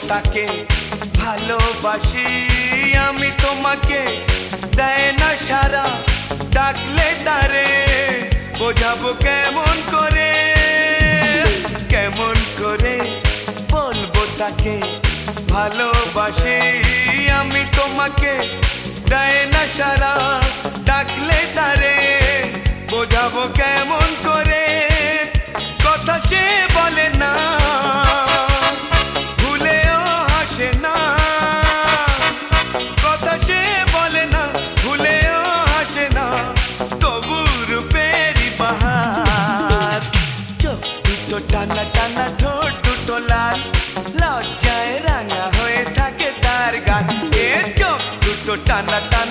তাকে ভালোবাসি আমি তোমাকে দেয় না সারা ডাকলে তারে বোঝাবো কেমন করে বলবো তাকে ভালোবাসি আমি তোমাকে দেয় না সারা ডাকলে তারে বোঝাবো কেমন করে কথা সে বলে না ভুলেও হাসে না কথা সে বলে না ভুলেও হাসে না তবু রূপেরই বাহার চোখ দুটো টানা টানা ঠোঁট দুটো লাল লজ্জায় রাঙা হয়ে থাকে তার গান এ চোখ দুটো টানা টানা